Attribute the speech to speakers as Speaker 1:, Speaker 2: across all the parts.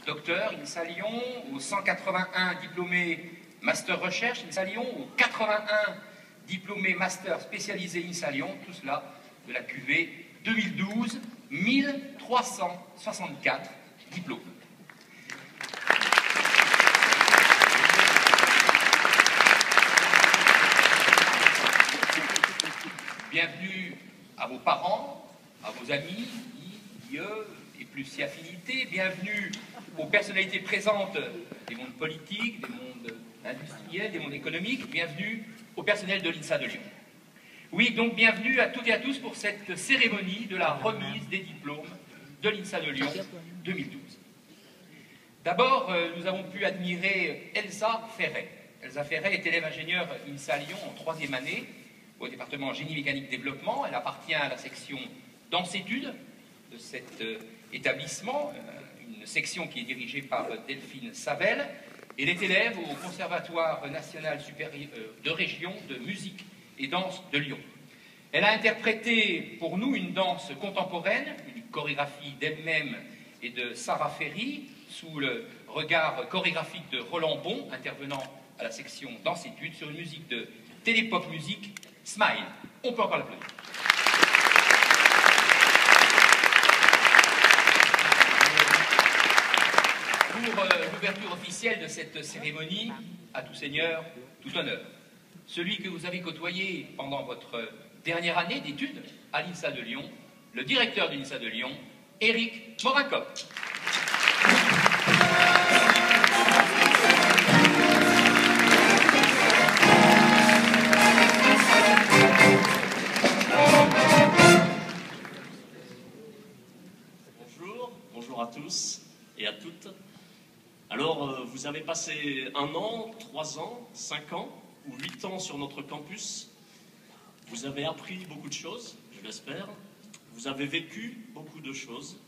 Speaker 1: docteur INSA Lyon, aux 181 diplômés master recherche INSA Lyon, aux 81 diplômés master spécialisés INSA Lyon, tout cela de la cuvée 2012, 1364 diplômes. Bienvenue à vos parents, à vos amis, vieux et plus si affinités. Bienvenue aux personnalités présentes des mondes politiques, des mondes industriels, des mondes économiques. Bienvenue au personnel de l'INSA de Lyon. Oui, donc bienvenue à toutes et à tous pour cette cérémonie de la remise des diplômes de l'INSA de Lyon 2012. D'abord, nous avons pu admirer Elsa Ferret. Elsa Ferret est élève ingénieure INSA Lyon en 3e année au département Génie Mécanique Développement. Elle appartient à la section Danse-Études de cet établissement, une section qui est dirigée par Delphine Savel. Elle est élève au Conservatoire national supérieur de région de musique et danse de Lyon. Elle a interprété pour nous une danse contemporaine, une chorégraphie d'elle-même et de Sarah Ferry, sous le regard chorégraphique de Roland Bon, intervenant à la section Danse-Études, sur une musique de Télépop Musique, Smile. On peut encore l'applaudir. Pour l'ouverture officielle de cette cérémonie, à tout seigneur, tout honneur. Celui que vous avez côtoyé pendant votre dernière année d'études à l'INSA de Lyon, le directeur de l'INSA de Lyon, Éric Morin-Kopp.
Speaker 2: Bonjour à tous et à toutes. Alors, vous avez passé 1 an, 3 ans, 5 ans ou 8 ans sur notre campus. Vous avez appris beaucoup de choses, je l'espère. Vous avez vécu beaucoup de choses.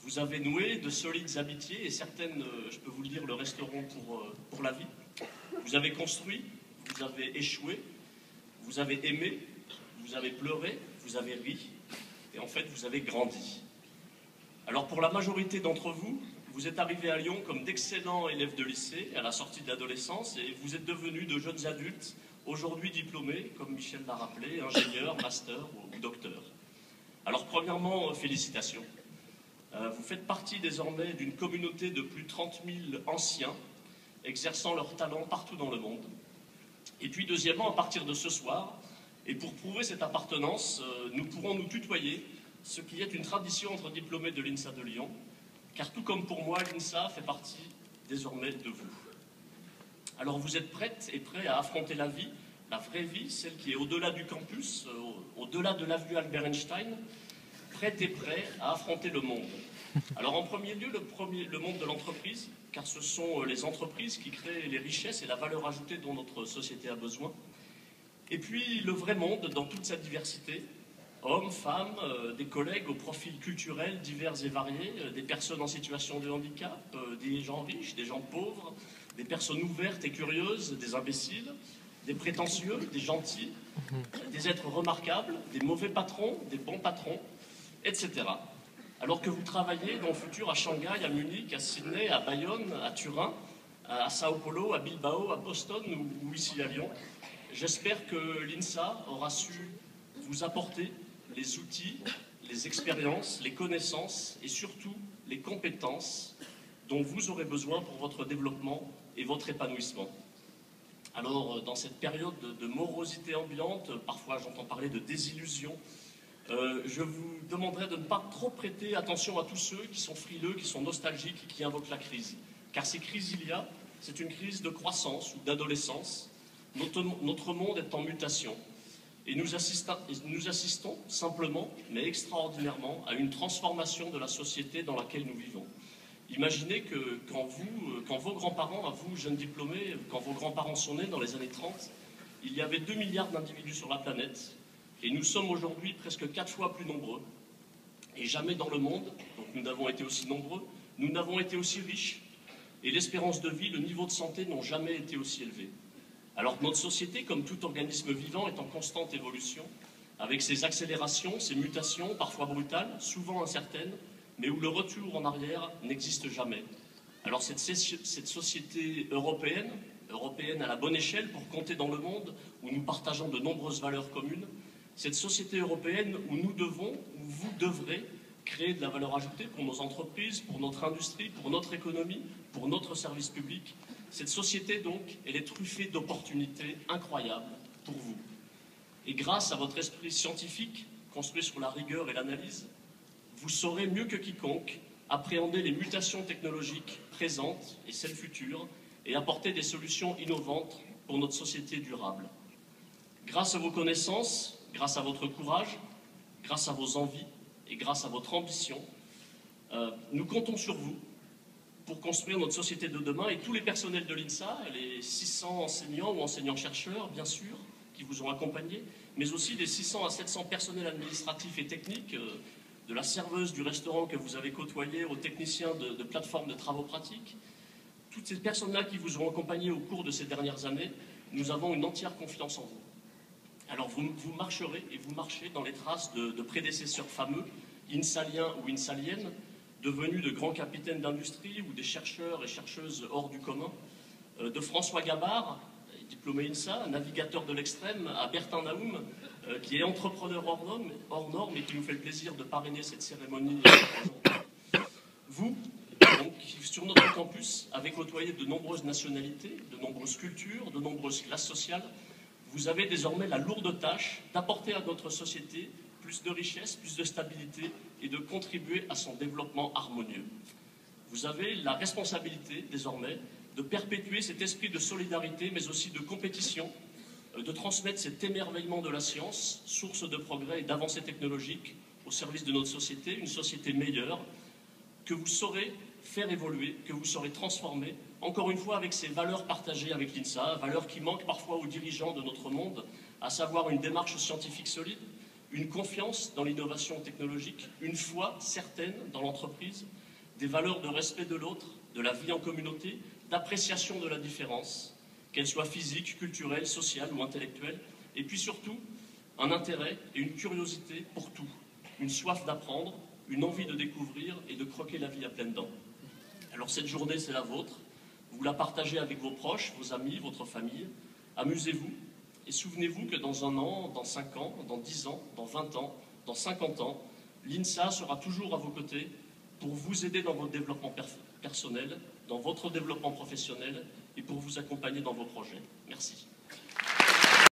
Speaker 2: Vous avez noué de solides amitiés et certaines, je peux vous le dire, le resteront pour la vie. Vous avez construit, vous avez échoué, vous avez aimé, vous avez pleuré, vous avez ri et en fait, vous avez grandi. Alors pour la majorité d'entre vous, vous êtes arrivés à Lyon comme d'excellents élèves de lycée à la sortie de l'adolescence et vous êtes devenus de jeunes adultes, aujourd'hui diplômés, comme Michel l'a rappelé, ingénieurs, master ou docteurs. Alors premièrement, félicitations. Vous faites partie désormais d'une communauté de plus de 30 000 anciens, exerçant leur talent partout dans le monde. Et puis deuxièmement, à partir de ce soir, et pour prouver cette appartenance, nous pourrons nous tutoyer, ce qui est une tradition entre diplômés de l'INSA de Lyon, car tout comme pour moi, l'INSA fait partie désormais de vous. Alors vous êtes prêtes et prêts à affronter la vie, la vraie vie, celle qui est au-delà du campus, au-delà de l'avenue Albert Einstein, prêtes et prêts à affronter le monde. Alors en premier lieu, le monde de l'entreprise, car ce sont les entreprises qui créent les richesses et la valeur ajoutée dont notre société a besoin. Et puis le vrai monde dans toute sa diversité, hommes, femmes, des collègues aux profils culturels divers et variés, des personnes en situation de handicap, des gens riches, des gens pauvres, des personnes ouvertes et curieuses, des imbéciles, des prétentieux, des gentils, des êtres remarquables, des mauvais patrons, des bons patrons, etc. Alors que vous travaillez dans le futur à Shanghai, à Munich, à Sydney, à Bayonne, à Turin, à Sao Paulo, à Bilbao, à Boston ou ici à Lyon, j'espère que l'INSA aura su vous apporter les outils, les expériences, les connaissances et surtout les compétences dont vous aurez besoin pour votre développement et votre épanouissement. Alors, dans cette période de morosité ambiante, parfois j'entends parler de désillusion, je vous demanderai de ne pas trop prêter attention à tous ceux qui sont frileux, qui sont nostalgiques et qui invoquent la crise. Car ces crises c'est une crise de croissance ou d'adolescence. Notre monde est en mutation. Et nous assistons simplement, mais extraordinairement, à une transformation de la société dans laquelle nous vivons. Imaginez que quand vos grands-parents, à vous, jeunes diplômés, quand vos grands-parents sont nés dans les années 30, il y avait 2 milliards d'individus sur la planète, et nous sommes aujourd'hui presque 4 fois plus nombreux. Et jamais dans le monde, donc nous n'avons été aussi nombreux, nous n'avons été aussi riches, et l'espérance de vie, le niveau de santé n'ont jamais été aussi élevés. Alors que notre société, comme tout organisme vivant, est en constante évolution, avec ses accélérations, ses mutations, parfois brutales, souvent incertaines, mais où le retour en arrière n'existe jamais. Alors cette société européenne à la bonne échelle pour compter dans le monde, où nous partageons de nombreuses valeurs communes, cette société européenne où nous devons, où vous devrez créer de la valeur ajoutée pour nos entreprises, pour notre industrie, pour notre économie, pour notre service public. Cette société, donc, elle est truffée d'opportunités incroyables pour vous. Et grâce à votre esprit scientifique, construit sur la rigueur et l'analyse, vous saurez mieux que quiconque appréhender les mutations technologiques présentes et celles futures et apporter des solutions innovantes pour notre société durable. Grâce à vos connaissances, grâce à votre courage, grâce à vos envies et grâce à votre ambition, nous comptons sur vous pour construire notre société de demain, et tous les personnels de l'INSA, les 600 enseignants ou enseignants-chercheurs, bien sûr, qui vous ont accompagnés, mais aussi les 600 à 700 personnels administratifs et techniques, de la serveuse du restaurant que vous avez côtoyé aux techniciens de plateformes de travaux pratiques. Toutes ces personnes-là qui vous ont accompagné au cours de ces dernières années, nous avons une entière confiance en vous. Alors vous marcherez et vous marchez dans les traces de prédécesseurs fameux, insaliens ou insaliennes, devenus de grands capitaines d'industrie ou des chercheurs et chercheuses hors du commun, de François Gabard, diplômé INSA, navigateur de l'extrême, à Bertin Naoum, qui est entrepreneur hors norme et qui nous fait le plaisir de parrainer cette cérémonie aujourd'hui. Vous, donc, sur notre campus, avez côtoyé de nombreuses nationalités, de nombreuses cultures, de nombreuses classes sociales. Vous avez désormais la lourde tâche d'apporter à notre société plus de richesse, plus de stabilité et de contribuer à son développement harmonieux. Vous avez la responsabilité, désormais, de perpétuer cet esprit de solidarité, mais aussi de compétition, de transmettre cet émerveillement de la science, source de progrès et d'avancées technologiques, au service de notre société, une société meilleure, que vous saurez faire évoluer, que vous saurez transformer, encore une fois avec ces valeurs partagées avec l'INSA, valeurs qui manquent parfois aux dirigeants de notre monde, à savoir une démarche scientifique solide, une confiance dans l'innovation technologique, une foi certaine dans l'entreprise, des valeurs de respect de l'autre, de la vie en communauté, d'appréciation de la différence, qu'elle soit physique, culturelle, sociale ou intellectuelle, et puis surtout, un intérêt et une curiosité pour tout, une soif d'apprendre, une envie de découvrir et de croquer la vie à pleines dents. Alors cette journée, c'est la vôtre, vous la partagez avec vos proches, vos amis, votre famille, amusez-vous, et souvenez-vous que dans 1 an, dans 5 ans, dans 10 ans, dans 20 ans, dans 50 ans, l'INSA sera toujours à vos côtés pour vous aider dans votre développement personnel, dans votre développement professionnel et pour vous accompagner dans vos projets. Merci.